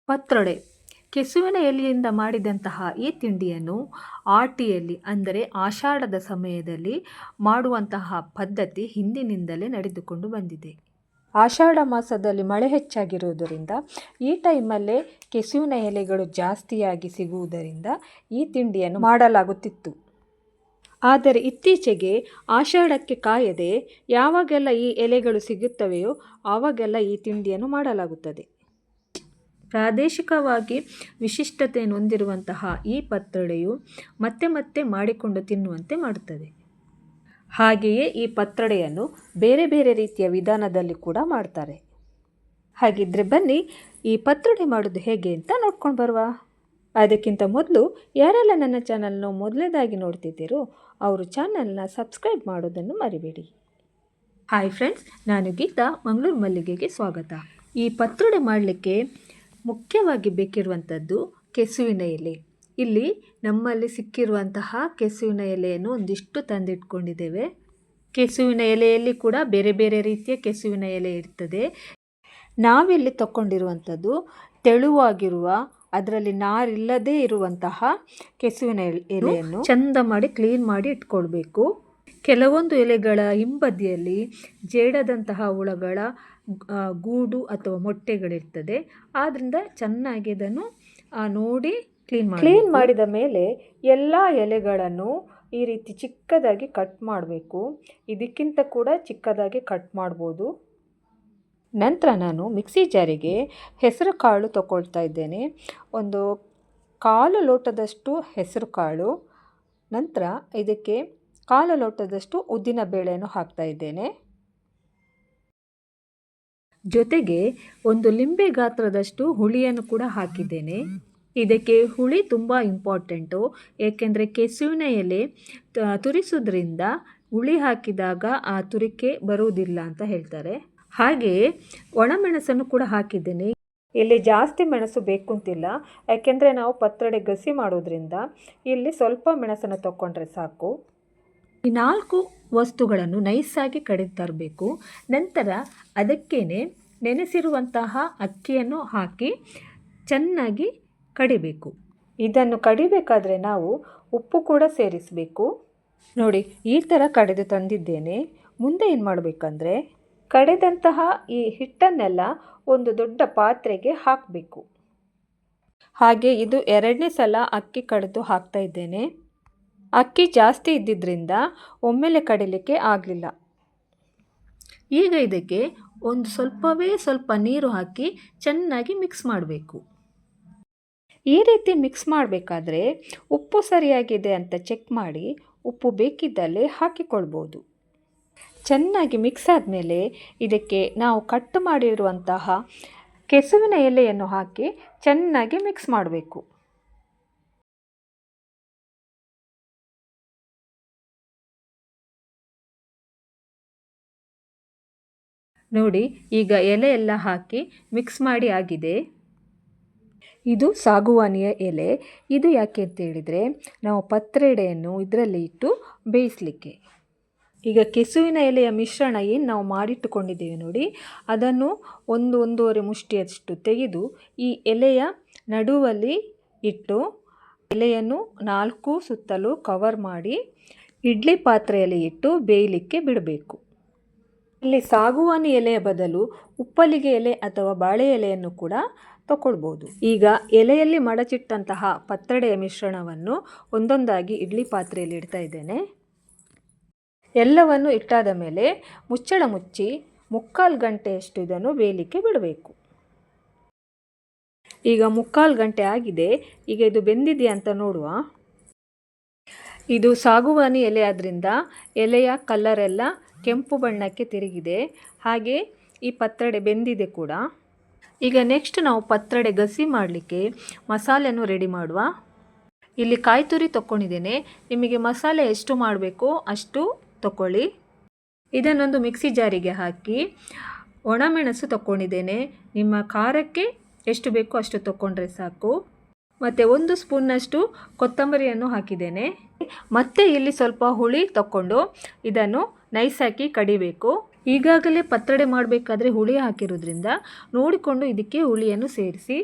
ಪತ್ರೊಡೆ ಕೆಸುವಿನ ಎಲೆಯಿಂದ ಮಾಡಿದಂತಹ ಈ ತಿಂಡಿಯನ್ನು ಆಟಿಯಲ್ಲಿ ಅಂದರೆ ಆಷಾಢದ ಸಮಯದಲ್ಲಿ ಮಾಡುವಂತಹ ಪದ್ಧತಿ ಹಿಂದಿನಿಂದಲೇ ನಡೆದುಕೊಂಡು ಬಂದಿದೆ. ಆಷಾಢ ಮಾಸದಲ್ಲಿ ಮಳೆ ಹೆಚ್ಚಾಗಿರುವುದರಿಂದ ಈ ಟೈಮಲ್ಲೇ ಕೆಸುವಿನ ಎಲೆಗಳು ಜಾಸ್ತಿಯಾಗಿ ಸಿಗುವುದರಿಂದ ಈ ತಿಂಡಿಯನ್ನು ಮಾಡಲಾಗುತ್ತಿತ್ತು. ಆದರೆ ಇತ್ತೀಚೆಗೆ ಆಷಾಢಕ್ಕೆ ಕಾಯದೆ ಯಾವಾಗೆಲ್ಲ ಈ ಎಲೆಗಳು ಸಿಗುತ್ತವೆಯೋ ಆವಾಗೆಲ್ಲ ಈ ತಿಂಡಿಯನ್ನು ಮಾಡಲಾಗುತ್ತದೆ. ಪ್ರಾದೇಶಿಕವಾಗಿ ವಿಶಿಷ್ಟತೆಯನ್ನು ಹೊಂದಿರುವಂತಹ ಈ ಪತ್ರೊಡೆಯು ಮತ್ತೆ ಮತ್ತೆ ಮಾಡಿಕೊಂಡು ತಿನ್ನುವಂತೆ ಮಾಡುತ್ತದೆ. ಹಾಗೆಯೇ ಈ ಪತ್ರೊಡೆಯನ್ನು ಬೇರೆ ಬೇರೆ ರೀತಿಯ ವಿಧಾನದಲ್ಲಿ ಕೂಡ ಮಾಡ್ತಾರೆ. ಹಾಗಿದ್ರೆ ಬನ್ನಿ ಈ ಪತ್ರೊಡೆ ಮಾಡೋದು ಹೇಗೆ ಅಂತ ನೋಡ್ಕೊಂಡು ಬರುವ. ಅದಕ್ಕಿಂತ ಮೊದಲು ಯಾರೆಲ್ಲ ನನ್ನ ಚಾನಲ್ನ ಮೊದಲನೇದಾಗಿ ನೋಡ್ತಿದ್ದೀರೋ ಅವರು ಚಾನಲ್ನ ಸಬ್ಸ್ಕ್ರೈಬ್ ಮಾಡೋದನ್ನು ಮರಿಬೇಡಿ. ಹಾಯ್ ಫ್ರೆಂಡ್ಸ್, ನಾನು ಗೀತಾ, ಮಂಗಳೂರು ಮಲ್ಲಿಗೆಗೆ ಸ್ವಾಗತ. ಈ ಪತ್ರೊಡೆ ಮಾಡಲಿಕ್ಕೆ ಮುಖ್ಯವಾಗಿ ಬೇಕಿರುವಂಥದ್ದು ಕೆಸುವಿನ ಎಲೆ. ಇಲ್ಲಿ ನಮ್ಮಲ್ಲಿ ಸಿಕ್ಕಿರುವಂತಹ ಕೆಸುವಿನ ಎಲೆಯನ್ನು ಒಂದಿಷ್ಟು ತಂದಿಟ್ಕೊಂಡಿದ್ದೇವೆ. ಕೆಸುವಿನ ಎಲೆಯಲ್ಲಿ ಕೂಡ ಬೇರೆ ಬೇರೆ ರೀತಿಯ ಕೆಸುವಿನ ಎಲೆ ಇರ್ತದೆ. ನಾವಿಲ್ಲಿ ತಗೊಂಡಿರುವಂಥದ್ದು ತೆಳುವಾಗಿರುವ, ಅದರಲ್ಲಿ ನಾರಿಲ್ಲದೇ ಇರುವಂತಹ ಕೆಸುವಿನ ಎಲೆಯನ್ನು ಚಂದ ಮಾಡಿ ಕ್ಲೀನ್ ಮಾಡಿ ಇಟ್ಕೊಳ್ಬೇಕು. ಕೆಲವೊಂದು ಎಲೆಗಳ ಹಿಂಬದಿಯಲ್ಲಿ ಜೇಡದಂತಹ ಹುಳಗಳ ಗೂಡು ಅಥವಾ ಮೊಟ್ಟೆಗಳಿರ್ತದೆ. ಆದ್ದರಿಂದ ಚೆನ್ನಾಗಿ ಅದನ್ನು ನೋಡಿ ಕ್ಲೀನ್ ಮಾಡಿದ ಮೇಲೆ ಎಲ್ಲ ಎಲೆಗಳನ್ನು ಈ ರೀತಿ ಚಿಕ್ಕದಾಗಿ ಕಟ್ ಮಾಡಬೇಕು. ಇದಕ್ಕಿಂತ ಕೂಡ ಚಿಕ್ಕದಾಗಿ ಕಟ್ ಮಾಡ್ಬೋದು. ನಂತರ ನಾನು ಮಿಕ್ಸಿ ಜಾರಿಗೆ ಹೆಸರು ಕಾಳು ತಗೊಳ್ತಾ ಇದ್ದೇನೆ. ಒಂದು 1/4 ಲೋಟದಷ್ಟು ಹೆಸರು ಕಾಳು, ನಂತರ ಇದಕ್ಕೆ 1/4 ಲೋಟದಷ್ಟು ಉದ್ದಿನ ಬೇಳೆಯನ್ನು ಹಾಕ್ತಾ ಇದ್ದೇನೆ. ಜೊತೆಗೆ ಒಂದು ಲಿಂಬೆ ಗಾತ್ರದಷ್ಟು ಹುಳಿಯನ್ನು ಕೂಡ ಹಾಕಿದ್ದೇನೆ. ಇದಕ್ಕೆ ಹುಳಿ ತುಂಬ ಇಂಪಾರ್ಟೆಂಟು, ಏಕೆಂದರೆ ಕೆಸುವಿನ ಎಲೆ ತುರಿಸೋದ್ರಿಂದ ಹುಳಿ ಹಾಕಿದಾಗ ಆ ತುರಿಕೆ ಬರುವುದಿಲ್ಲ ಅಂತ ಹೇಳ್ತಾರೆ. ಹಾಗೆಯೇ ಒಣಮೆಣಸನ್ನು ಕೂಡ ಹಾಕಿದ್ದೇನೆ. ಇಲ್ಲಿ ಜಾಸ್ತಿ ಮೆಣಸು ಬೇಕು ಅಂತಿಲ್ಲ, ಯಾಕೆಂದರೆ ನಾವು ಪತ್ರೊಡೆ ಗಸಿ ಮಾಡೋದ್ರಿಂದ ಇಲ್ಲಿ ಸ್ವಲ್ಪ ಮೆಣಸನ್ನು ತಗೊಂಡ್ರೆ ಸಾಕು. ಈ 4 ವಸ್ತುಗಳನ್ನು ನೈಸಾಗಿ ಕಡಿದು ತರಬೇಕು. ನಂತರ ಅದಕ್ಕೇನೆ ನೆನೆಸಿರುವಂತಹ ಅಕ್ಕಿಯನ್ನು ಹಾಕಿ ಚೆನ್ನಾಗಿ ಕಡಿಬೇಕು. ಇದನ್ನು ಕಡಿಬೇಕಾದ್ರೆ ನಾವು ಉಪ್ಪು ಕೂಡ ಸೇರಿಸಬೇಕು. ನೋಡಿ, ಈ ಥರ ಕಡೆದು ತಂದಿದ್ದೇನೆ. ಮುಂದೆ ಏನು ಮಾಡಬೇಕಂದ್ರೆ ಕಡೆದಂತಹ ಈ ಹಿಟ್ಟನ್ನೆಲ್ಲ ಒಂದು ದೊಡ್ಡ ಪಾತ್ರೆಗೆ ಹಾಕಬೇಕು. ಹಾಗೆ ಇದು 2ನೇ ಸಲ ಅಕ್ಕಿ ಕಡೆದು ಹಾಕ್ತಾ ಇದ್ದೇನೆ. ಅಕ್ಕಿ ಜಾಸ್ತಿ ಇದ್ದಿದ್ದರಿಂದ ಒಮ್ಮೆಲೆ ಕಡಿಲಿಕ್ಕೆ ಆಗಲಿಲ್ಲ. ಈಗ ಇದಕ್ಕೆ ಒಂದು ಸ್ವಲ್ಪ ನೀರು ಹಾಕಿ ಚೆನ್ನಾಗಿ ಮಿಕ್ಸ್ ಮಾಡಬೇಕು. ಈ ರೀತಿ ಮಿಕ್ಸ್ ಮಾಡಬೇಕಾದ್ರೆ ಉಪ್ಪು ಸರಿಯಾಗಿದೆ ಅಂತ ಚೆಕ್ ಮಾಡಿ ಉಪ್ಪು ಬೇಕಿದ್ದಲ್ಲಿ ಹಾಕಿಕೊಳ್ಬೋದು. ಚೆನ್ನಾಗಿ ಮಿಕ್ಸ್ ಆದಮೇಲೆ ಇದಕ್ಕೆ ನಾವು ಕಟ್ ಮಾಡಿರುವಂತಹ ಕೆಸುವಿನ ಎಲೆಯನ್ನು ಹಾಕಿ ಚೆನ್ನಾಗಿ ಮಿಕ್ಸ್ ಮಾಡಬೇಕು. ನೋಡಿ, ಈಗ ಎಲೆ ಎಲ್ಲ ಹಾಕಿ ಮಿಕ್ಸ್ ಮಾಡಿ ಆಗಿದೆ. ಇದು ಸಾಗುವಾನಿಯ ಎಲೆ. ಇದು ಯಾಕೆ ಅಂತ ಹೇಳಿದರೆ ನಾವು ಪತ್ರೊಡೆಯನ್ನು ಇದರಲ್ಲಿ ಇಟ್ಟು ಬೇಯಿಸಲಿಕ್ಕೆ. ಈಗ ಕೆಸುವಿನ ಎಲೆಯ ಮಿಶ್ರಣ ಏನು ನಾವು ಮಾಡಿಟ್ಟುಕೊಂಡಿದ್ದೇವೆ ನೋಡಿ, ಅದನ್ನು 1-1.5 ಮುಷ್ಟಿಯಷ್ಟು ತೆಗೆದು ಈ ಎಲೆಯ ನಡುವಲ್ಲಿ ಇಟ್ಟು ಎಲೆಯನ್ನು 4 ಸುತ್ತಲೂ ಕವರ್ ಮಾಡಿ ಇಡ್ಲಿ ಪಾತ್ರೆಯಲ್ಲಿ ಇಟ್ಟು ಬೇಯಲಿಕ್ಕೆ ಬಿಡಬೇಕು. ಇಲ್ಲಿ ಸಾಗುವಾನಿ ಎಲೆಯ ಬದಲು ಉಪ್ಪಲಿಗೆ ಎಲೆ ಅಥವಾ ಬಾಳೆ ಎಲೆಯನ್ನು ಕೂಡ ತಗೊಳ್ಬೋದು. ಈಗ ಎಲೆಯಲ್ಲಿ ಮಡಚಿಟ್ಟಂತಹ ಪತ್ರೊಡೆಯ ಮಿಶ್ರಣವನ್ನು ಒಂದೊಂದಾಗಿ ಇಡ್ಲಿ ಪಾತ್ರೆಯಲ್ಲಿ ಇಡ್ತಾ ಇದ್ದೇನೆ. ಎಲ್ಲವನ್ನು ಇಟ್ಟಾದ ಮೇಲೆ ಮುಚ್ಚಳ ಮುಚ್ಚಿ 3/4 ಗಂಟೆಯಷ್ಟು ಇದನ್ನು ಬೇಯಲಿಕ್ಕೆ ಬಿಡಬೇಕು. ಈಗ 3/4 ಗಂಟೆ ಆಗಿದೆ. ಈಗ ಇದು ಬೆಂದಿದೆಯಾ ಅಂತ ನೋಡುವ. ಇದು ಸಾಗುವಾನಿ ಎಲೆ ಆದ್ದರಿಂದ ಎಲೆಯ ಕಲರೆಲ್ಲ ಕೆಂಪು ಬಣ್ಣಕ್ಕೆ ತಿರುಗಿದೆ. ಹಾಗೆ ಈ ಪತ್ರೊಡೆ ಬೆಂದಿದೆ ಕೂಡ. ಈಗ ನೆಕ್ಸ್ಟ್ ನಾವು ಪತ್ರೊಡೆ ಗಸಿ ಮಾಡಲಿಕ್ಕೆ ಮಸಾಲೆಯನ್ನು ರೆಡಿ ಮಾಡುವ. ಇಲ್ಲಿ ಕಾಯಿ ತುರಿ ತಗೊಂಡಿದ್ದೇನೆ. ನಿಮಗೆ ಮಸಾಲೆ ಎಷ್ಟು ಮಾಡಬೇಕೋ ಅಷ್ಟು ತಗೊಳ್ಳಿ. ಇದನ್ನೊಂದು ಮಿಕ್ಸಿ ಜಾರಿಗೆ ಹಾಕಿ ಒಣಮೆಣಸು ತಗೊಂಡಿದ್ದೇನೆ. ನಿಮ್ಮ ಖಾರಕ್ಕೆ ಎಷ್ಟು ಬೇಕೋ ಅಷ್ಟು ತಗೊಂಡ್ರೆ ಸಾಕು. ಮತ್ತು 1 ಸ್ಪೂನ್ನಷ್ಟು ಕೊತ್ತಂಬರಿಯನ್ನು ಹಾಕಿದ್ದೇನೆ. ಮತ್ತೆ ಇಲ್ಲಿ ಸ್ವಲ್ಪ ಹುಳಿ ತಗೊಂಡು ಇದನ್ನು ನೈಸಾಗಿ ಕಡಿಬೇಕು. ಈಗಾಗಲೇ ಪತ್ರೊಡೆ ಮಾಡಬೇಕಾದ್ರೆ ಹುಳಿ ಹಾಕಿರೋದ್ರಿಂದ ನೋಡಿಕೊಂಡು ಇದಕ್ಕೆ ಹುಳಿಯನ್ನು ಸೇರಿಸಿ.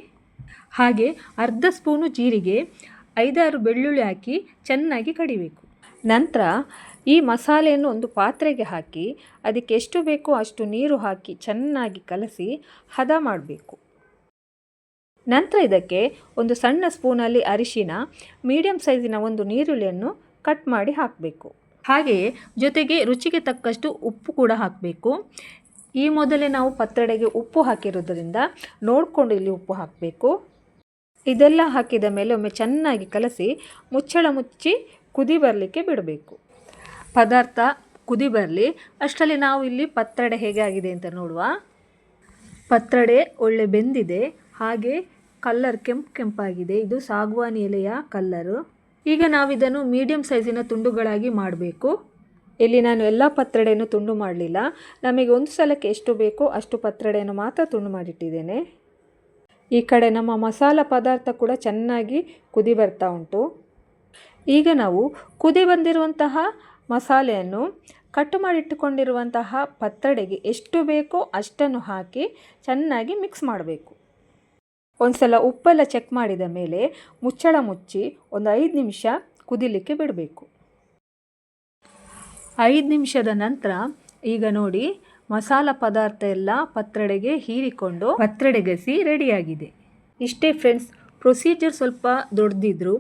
ಹಾಗೆ ಅರ್ಧ ಸ್ಪೂನು ಜೀರಿಗೆ, 5-6 ಬೆಳ್ಳುಳ್ಳಿ ಹಾಕಿ ಚೆನ್ನಾಗಿ ಕಡಿಬೇಕು. ನಂತರ ಈ ಮಸಾಲೆಯನ್ನು ಒಂದು ಪಾತ್ರೆಗೆ ಹಾಕಿ ಅದಕ್ಕೆ ಎಷ್ಟು ಬೇಕೋ ಅಷ್ಟು ನೀರು ಹಾಕಿ ಚೆನ್ನಾಗಿ ಕಲಸಿ ಹದ ಮಾಡಬೇಕು. ನಂತರ ಇದಕ್ಕೆ ಒಂದು ಸಣ್ಣ ಸ್ಪೂನಲ್ಲಿ ಅರಿಶಿನ, ಮೀಡಿಯಂ ಸೈಜಿನ ಒಂದು ಈರುಳ್ಳಿಯನ್ನು ಕಟ್ ಮಾಡಿ ಹಾಕಬೇಕು. ಹಾಗೆಯೇ ಜೊತೆಗೆ ರುಚಿಗೆ ತಕ್ಕಷ್ಟು ಉಪ್ಪು ಕೂಡ ಹಾಕಬೇಕು. ಈ ಮೊದಲೇ ನಾವು ಪತ್ರೊಡೆಗೆ ಉಪ್ಪು ಹಾಕಿರೋದ್ರಿಂದ ನೋಡಿಕೊಂಡು ಇಲ್ಲಿ ಉಪ್ಪು ಹಾಕಬೇಕು. ಇದೆಲ್ಲ ಹಾಕಿದ ಮೇಲೆ ಒಮ್ಮೆ ಚೆನ್ನಾಗಿ ಕಲಸಿ ಮುಚ್ಚಳ ಮುಚ್ಚಿ ಕುದಿ ಬರಲಿಕ್ಕೆ ಬಿಡಬೇಕು. ಪದಾರ್ಥ ಕುದಿ ಬರಲಿ ಅಷ್ಟರಲ್ಲಿ ನಾವು ಇಲ್ಲಿ ಪತ್ರೊಡೆ ಹೇಗೆ ಆಗಿದೆ ಅಂತ ನೋಡುವ. ಪತ್ರೊಡೆ ಒಳ್ಳೆ ಬೆಂದಿದೆ, ಹಾಗೆ ಕಲ್ಲರ್ ಕೆಂಪಾಗಿದೆ. ಇದು ಸಾಗುವಾನಿ ಎಲೆಯ ಕಲ್ಲರು. ಈಗ ನಾವಿದನ್ನು ಮೀಡಿಯಂ ಸೈಜಿನ ತುಂಡುಗಳಾಗಿ ಮಾಡಬೇಕು. ಇಲ್ಲಿ ನಾನು ಎಲ್ಲ ಪತ್ರೊಡೆಯನ್ನು ತುಂಡು ಮಾಡಲಿಲ್ಲ. ನಮಗೆ ಒಂದು ಸಲಕ್ಕೆ ಎಷ್ಟು ಬೇಕೋ ಅಷ್ಟು ಪತ್ರೊಡೆಯನ್ನು ಮಾತ್ರ ತುಂಡು ಮಾಡಿಟ್ಟಿದ್ದೇನೆ. ಈ ಕಡೆ ನಮ್ಮ ಮಸಾಲ ಪದಾರ್ಥ ಕೂಡ ಚೆನ್ನಾಗಿ ಕುದಿ ಬರ್ತಾ ಉಂಟು. ಈಗ ನಾವು ಕುದಿ ಬಂದಿರುವಂತಹ ಮಸಾಲೆಯನ್ನು ಕಟ್ ಮಾಡಿಟ್ಟುಕೊಂಡಿರುವಂತಹ ಪತ್ರೊಡೆಗೆ ಎಷ್ಟು ಬೇಕೋ ಅಷ್ಟನ್ನು ಹಾಕಿ ಚೆನ್ನಾಗಿ ಮಿಕ್ಸ್ ಮಾಡಬೇಕು. ಒಂದು ಸಲ ಉಪ್ಪೆಲ್ಲ ಚೆಕ್ ಮಾಡಿದ ಮೇಲೆ ಮುಚ್ಚಳ ಮುಚ್ಚಿ ಒಂದು 5 ನಿಮಿಷ ಕುದಿಲಿಕ್ಕೆ ಬಿಡಬೇಕು. 5 ನಿಮಿಷದ ನಂತರ ಈಗ ನೋಡಿ ಮಸಾಲ ಪದಾರ್ಥ ಎಲ್ಲ ಪತ್ರೊಡೆಗೆ ಹೀರಿಕೊಂಡು ಪತ್ರೊಡೆ ಗಸಿ ರೆಡಿಯಾಗಿದೆ. ಇಷ್ಟೇ ಫ್ರೆಂಡ್ಸ್, ಪ್ರೊಸೀಜರ್ ಸ್ವಲ್ಪ ದೊಡ್ಡದಿದ್ರು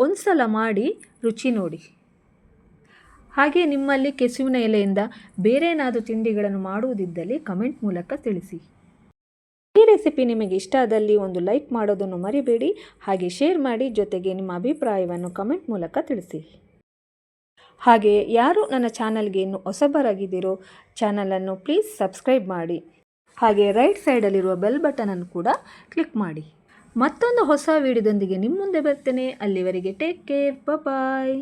ಒಂದು ಸಲ ಮಾಡಿ ರುಚಿ ನೋಡಿ. ಹಾಗೆ ನಿಮ್ಮಲ್ಲಿ ಕೆಸುವಿನ ಎಲೆಯಿಂದ ಬೇರೆ ಏನಾದರೂ ತಿಂಡಿಗಳನ್ನು ಮಾಡುವುದಿದ್ದಲ್ಲಿ ಕಮೆಂಟ್ ಮೂಲಕ ತಿಳಿಸಿ. ಈ ರೆಸಿಪಿ ನಿಮಗೆ ಇಷ್ಟ ಆದಲ್ಲಿ ಒಂದು ಲೈಕ್ ಮಾಡೋದನ್ನು ಮರಿಬೇಡಿ. ಹಾಗೆ ಶೇರ್ ಮಾಡಿ, ಜೊತೆಗೆ ನಿಮ್ಮ ಅಭಿಪ್ರಾಯವನ್ನು ಕಮೆಂಟ್ ಮೂಲಕ ತಿಳಿಸಿ. ಹಾಗೆ ಯಾರು ನನ್ನ ಚಾನಲ್ಗೆ ಇನ್ನೂ ಹೊಸಬರಾಗಿದ್ದೀರೋ ಚಾನಲನ್ನು ಪ್ಲೀಸ್ ಸಬ್ಸ್ಕ್ರೈಬ್ ಮಾಡಿ. ಹಾಗೆ ರೈಟ್ ಸೈಡಲ್ಲಿರುವ ಬೆಲ್ ಬಟನನ್ನು ಕೂಡ ಕ್ಲಿಕ್ ಮಾಡಿ. ಮತ್ತೊಂದು ಹೊಸ ವಿಡಿಯೋದೊಂದಿಗೆ ನಿಮ್ಮ ಮುಂದೆ ಬರ್ತೇನೆ. ಅಲ್ಲಿವರೆಗೆ ಟೇಕ್ ಕೇರ್, ಬಾಯ್.